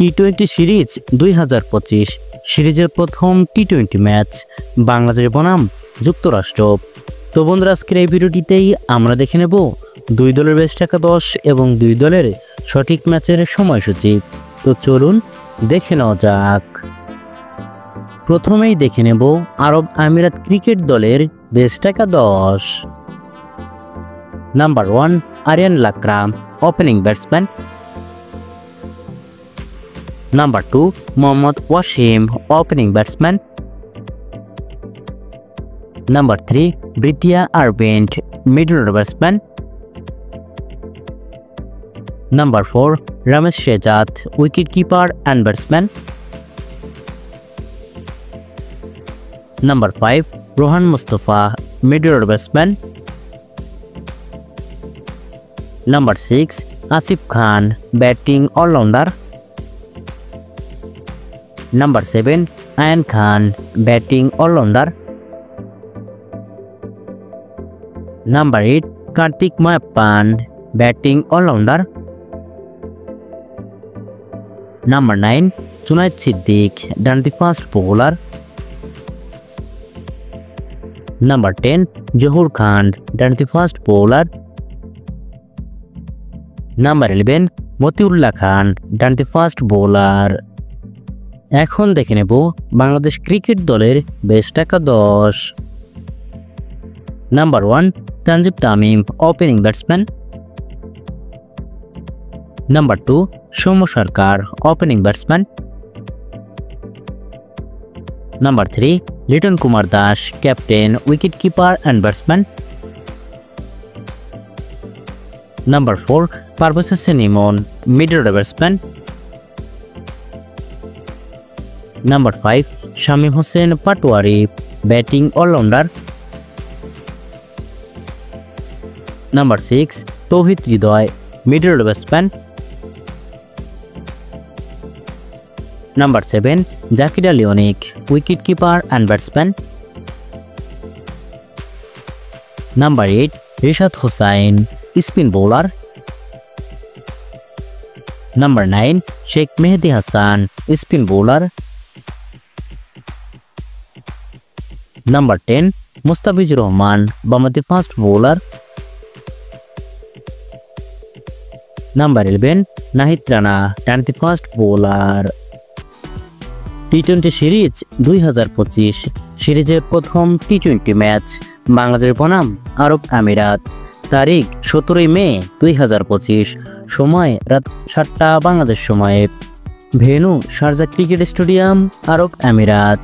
টি-20 series 2025 সিরিজের প্রথম টি-20 match Bangladesh বনাম যুক্তরাষ্ট্র। তো বন্ধুরা, আজকের এই ভিডিওটিতেই আমরা দেখে নেব দুই দলের বেস্ট একাদশ এবং দুই দলের সঠিক ম্যাচের সময়সূচি। তো চলুন দেখে নেওয়া যাক। প্রথমেই দেখে নেব আরব আমিরাত ক্রিকেট দলের বেস্ট একাদশ। Number 1 Aryan Lakra, opening batsman. Number 2 Mohammad Waseem, opening batsman. Number 3 Vriitya Aravind, middle order batsman. Number 4 Ramesh Shehzad, wicket keeper and batsman. Number 5 Rohan Mustafa, middle order batsman. Number 6 Asif Khan, batting allrounder. Number 7 Ayan Khan, batting allrounder. Number 8 Karthik Meiyappan, batting allrounder. Number 9 Junaid Siddique, ডানহাতি fast bowler. Number 10 Zahoor Khan, ডানহাতি fast bowler. Number 11 Matiullah Khan, ডানহাতি fast bowler. এখন দেখে নেব Bangladesh cricket দলের best একাদশ। Number 1 Tanjib Tamim, opening batsman. Number 2 Soumya Sarkar, opening batsman. Number 3 Liton Kumar Das, captain, wicket keeper and batsman. Number 4 Parvez Hossain Emon, middle order batsman. Number 5 Shamim Hossain Patwari, batting allrounder. Number 6 Towhid Hridoy, middle order batsman. Number 7 Jaker Ali Anik, wicket keeper and batsman. Number 8 Rishad Hossain, spin bowler. Number 9 Sheikh Mehedi Hasan, spin bowler. Number 10 Mustafizur Rahman, বামহাতি fast bowler. Number 11 Nahid Rana, ডানহাতি fast bowler. টি-20 series 2025 সিরিজের প্রথম টি-20 match Bangladesh বনাম আরব আমিরাত। তারিখ 17 মে 2025, সময় রাত 7টা বাংলাদেশ সময়ে। ভেন্যু শারজাহ ক্রিকেট স্টেডিয়াম, আরব আমিরাত।